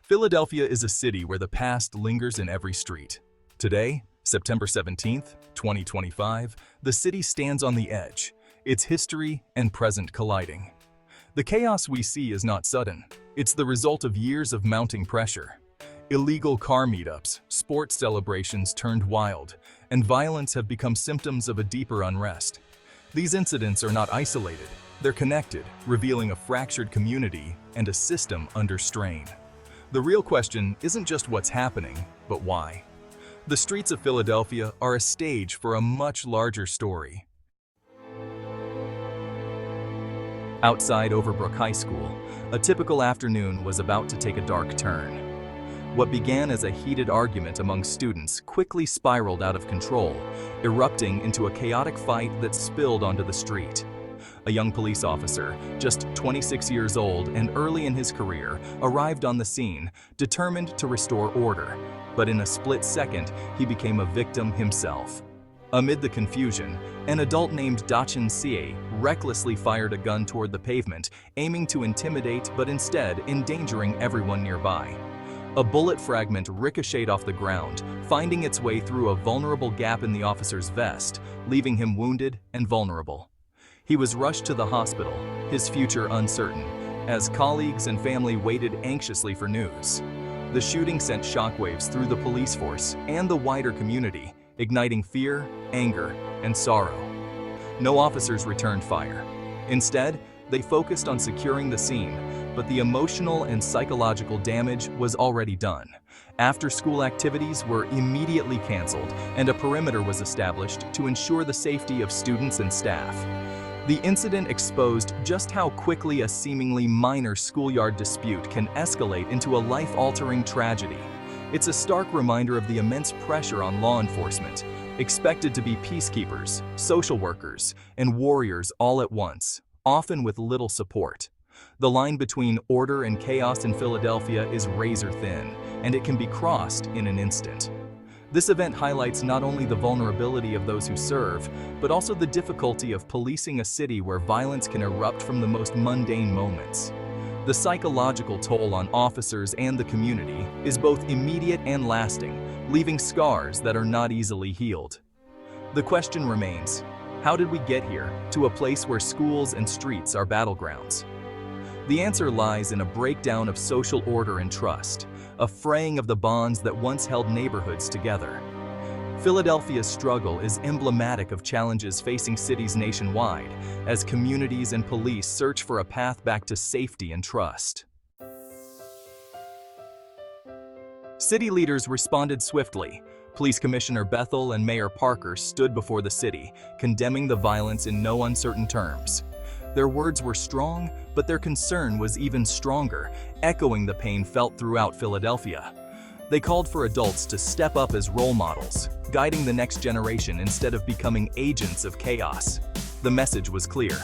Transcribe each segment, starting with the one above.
Philadelphia is a city where the past lingers in every street. Today, September 17th, 2025, the city stands on the edge, its history and present colliding. The chaos we see is not sudden. It's the result of years of mounting pressure. Illegal car meetups, sports celebrations turned wild, and violence have become symptoms of a deeper unrest. These incidents are not isolated. They're connected, revealing a fractured community and a system under strain. The real question isn't just what's happening, but why. The streets of Philadelphia are a stage for a much larger story. Outside Overbrook High School, a typical afternoon was about to take a dark turn. What began as a heated argument among students quickly spiraled out of control, erupting into a chaotic fight that spilled onto the street. A young police officer, just 26 years old and early in his career, arrived on the scene, determined to restore order. But in a split second, he became a victim himself. Amid the confusion, an adult named Dachan Sieh recklessly fired a gun toward the pavement, aiming to intimidate but instead endangering everyone nearby. A bullet fragment ricocheted off the ground, finding its way through a vulnerable gap in the officer's vest, leaving him wounded and vulnerable. He was rushed to the hospital, his future uncertain, as colleagues and family waited anxiously for news. The shooting sent shockwaves through the police force and the wider community, igniting fear, anger, and sorrow. No officers returned fire. Instead, they focused on securing the scene, but the emotional and psychological damage was already done. After-school activities were immediately canceled, and a perimeter was established to ensure the safety of students and staff. The incident exposed just how quickly a seemingly minor schoolyard dispute can escalate into a life-altering tragedy. It's a stark reminder of the immense pressure on law enforcement, expected to be peacekeepers, social workers, and warriors all at once, often with little support. The line between order and chaos in Philadelphia is razor thin, and it can be crossed in an instant. This event highlights not only the vulnerability of those who serve, but also the difficulty of policing a city where violence can erupt from the most mundane moments. The psychological toll on officers and the community is both immediate and lasting, leaving scars that are not easily healed. The question remains, how did we get here, to a place where schools and streets are battlegrounds? The answer lies in a breakdown of social order and trust, a fraying of the bonds that once held neighborhoods together. Philadelphia's struggle is emblematic of challenges facing cities nationwide, as communities and police search for a path back to safety and trust. City leaders responded swiftly. Police Commissioner Bethel and Mayor Parker stood before the city, condemning the violence in no uncertain terms. Their words were strong, but their concern was even stronger, echoing the pain felt throughout Philadelphia. They called for adults to step up as role models, guiding the next generation instead of becoming agents of chaos. The message was clear.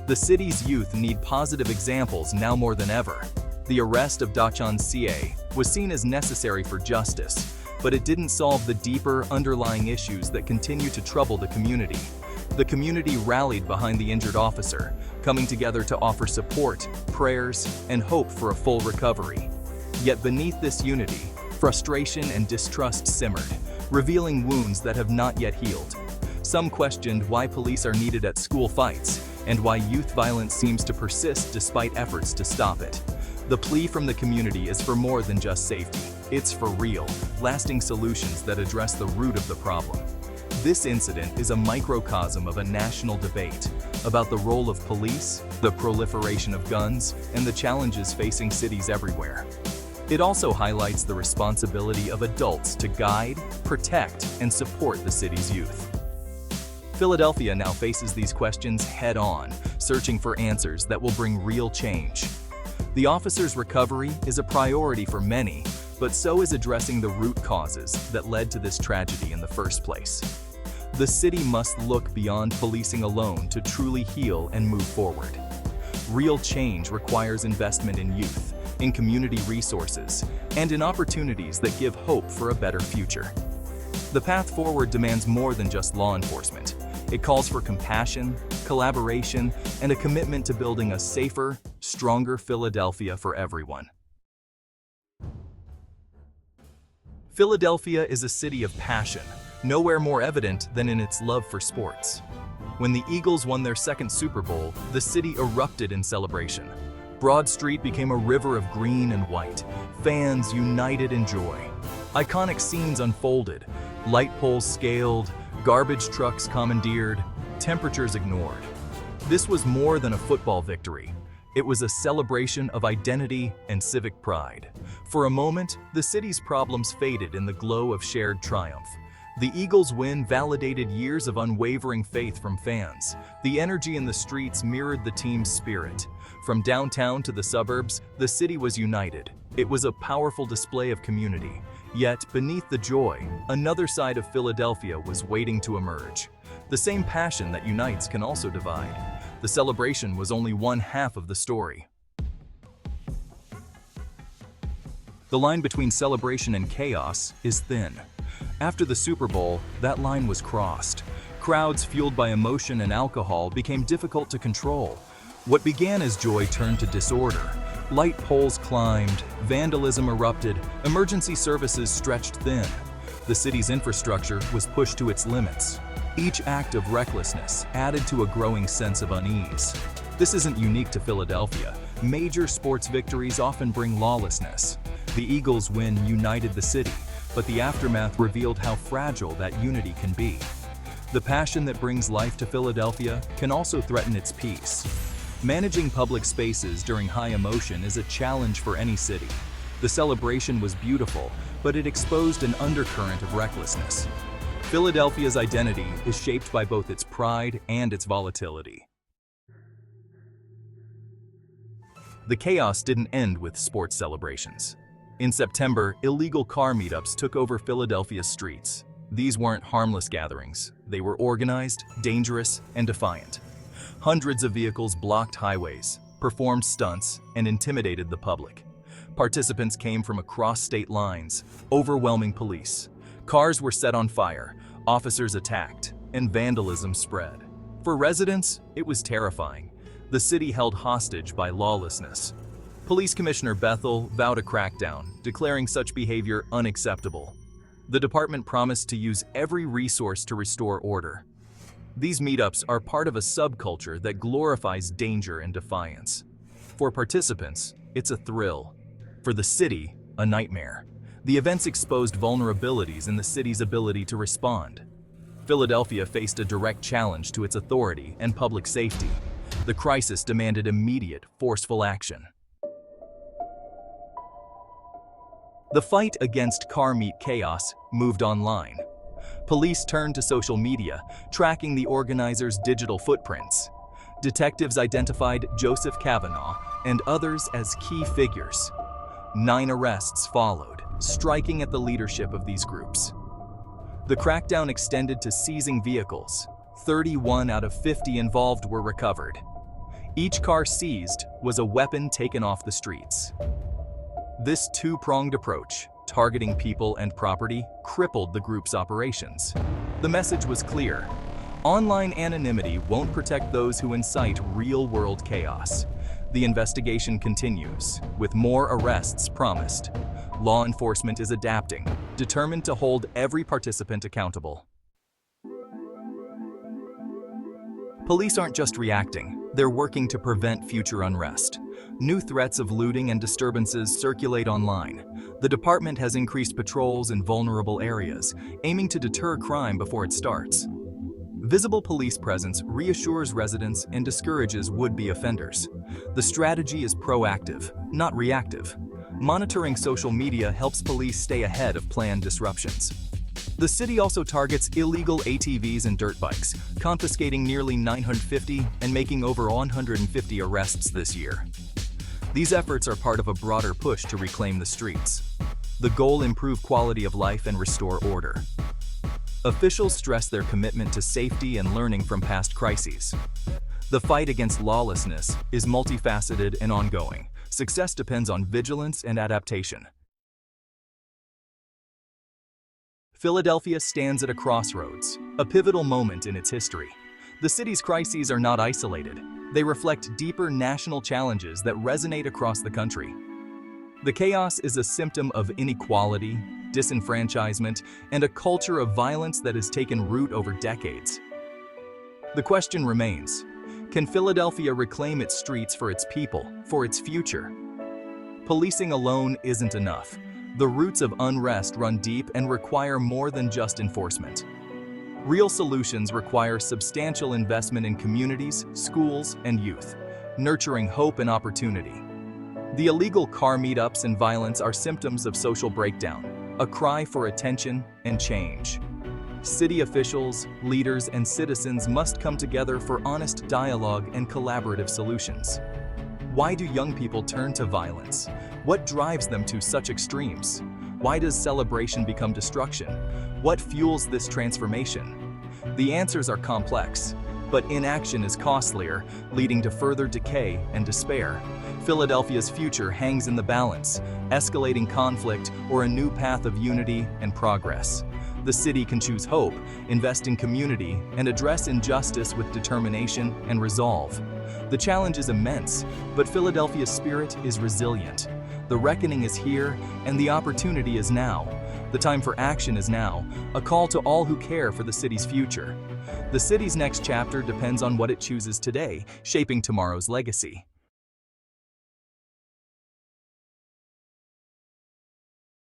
The city's youth need positive examples now more than ever. The arrest of Dachan Sieh was seen as necessary for justice, but it didn't solve the deeper, underlying issues that continue to trouble the community. The community rallied behind the injured officer, coming together to offer support, prayers, and hope for a full recovery. Yet beneath this unity, frustration and distrust simmered, revealing wounds that have not yet healed. Some questioned why police are needed at school fights, and why youth violence seems to persist despite efforts to stop it. The plea from the community is for more than just safety. It's for real, lasting solutions that address the root of the problem. This incident is a microcosm of a national debate about the role of police, the proliferation of guns, and the challenges facing cities everywhere. It also highlights the responsibility of adults to guide, protect, and support the city's youth. Philadelphia now faces these questions head-on, searching for answers that will bring real change. The officer's recovery is a priority for many, but so is addressing the root causes that led to this tragedy in the first place. The city must look beyond policing alone to truly heal and move forward. Real change requires investment in youth, in community resources, and in opportunities that give hope for a better future. The path forward demands more than just law enforcement. It calls for compassion, collaboration, and a commitment to building a safer, stronger Philadelphia for everyone. Philadelphia is a city of passion, nowhere more evident than in its love for sports. When the Eagles won their second Super Bowl, the city erupted in celebration. Broad Street became a river of green and white, fans united in joy. Iconic scenes unfolded, light poles scaled, garbage trucks commandeered, temperatures ignored. This was more than a football victory. It was a celebration of identity and civic pride. For a moment, the city's problems faded in the glow of shared triumph. The Eagles' win validated years of unwavering faith from fans. The energy in the streets mirrored the team's spirit. From downtown to the suburbs, the city was united. It was a powerful display of community. Yet, beneath the joy, another side of Philadelphia was waiting to emerge. The same passion that unites can also divide. The celebration was only one half of the story. The line between celebration and chaos is thin. After the Super Bowl, that line was crossed. Crowds fueled by emotion and alcohol became difficult to control. What began as joy turned to disorder. Light poles climbed, vandalism erupted, emergency services stretched thin. The city's infrastructure was pushed to its limits. Each act of recklessness added to a growing sense of unease. This isn't unique to Philadelphia. Major sports victories often bring lawlessness. The Eagles' win united the city, but the aftermath revealed how fragile that unity can be. The passion that brings life to Philadelphia can also threaten its peace. Managing public spaces during high emotion is a challenge for any city. The celebration was beautiful, but it exposed an undercurrent of recklessness. Philadelphia's identity is shaped by both its pride and its volatility. The chaos didn't end with sports celebrations. In September, illegal car meetups took over Philadelphia's streets. These weren't harmless gatherings. They were organized, dangerous, and defiant. Hundreds of vehicles blocked highways, performed stunts, and intimidated the public. Participants came from across state lines, overwhelming police. Cars were set on fire, officers attacked, and vandalism spread. For residents, it was terrifying. The city held hostage by lawlessness. Police Commissioner Bethel vowed a crackdown, declaring such behavior unacceptable. The department promised to use every resource to restore order. These meetups are part of a subculture that glorifies danger and defiance. For participants, it's a thrill. For the city, a nightmare. The events exposed vulnerabilities in the city's ability to respond. Philadelphia faced a direct challenge to its authority and public safety. The crisis demanded immediate, forceful action. The fight against car meet chaos moved online. Police turned to social media, tracking the organizers' digital footprints. Detectives identified Joseph Kavanaugh and others as key figures. 9 arrests followed, striking at the leadership of these groups. The crackdown extended to seizing vehicles. 31 out of 50 involved were recovered. Each car seized was a weapon taken off the streets. This two-pronged approach, targeting people and property, crippled the group's operations. The message was clear. Online anonymity won't protect those who incite real-world chaos. The investigation continues, with more arrests promised. Law enforcement is adapting, determined to hold every participant accountable. Police aren't just reacting, they're working to prevent future unrest. New threats of looting and disturbances circulate online. The department has increased patrols in vulnerable areas, aiming to deter crime before it starts. Visible police presence reassures residents and discourages would-be offenders. The strategy is proactive, not reactive. Monitoring social media helps police stay ahead of planned disruptions. The city also targets illegal ATVs and dirt bikes, confiscating nearly 950 and making over 150 arrests this year. These efforts are part of a broader push to reclaim the streets. The goal: improve quality of life and restore order. Officials stress their commitment to safety and learning from past crises. The fight against lawlessness is multifaceted and ongoing. Success depends on vigilance and adaptation. Philadelphia stands at a crossroads, a pivotal moment in its history. The city's crises are not isolated. They reflect deeper national challenges that resonate across the country. The chaos is a symptom of inequality, disenfranchisement, and a culture of violence that has taken root over decades. The question remains, can Philadelphia reclaim its streets for its people, for its future? Policing alone isn't enough. The roots of unrest run deep and require more than just enforcement. Real solutions require substantial investment in communities, schools, and youth, nurturing hope and opportunity. The illegal car meetups and violence are symptoms of social breakdown, a cry for attention and change. City officials, leaders, and citizens must come together for honest dialogue and collaborative solutions. Why do young people turn to violence? What drives them to such extremes? Why does celebration become destruction? What fuels this transformation? The answers are complex, but inaction is costlier, leading to further decay and despair. Philadelphia's future hangs in the balance, escalating conflict or a new path of unity and progress. The city can choose hope, invest in community, and address injustice with determination and resolve. The challenge is immense, but Philadelphia's spirit is resilient. The reckoning is here, and the opportunity is now. The time for action is now, a call to all who care for the city's future. The city's next chapter depends on what it chooses today, shaping tomorrow's legacy.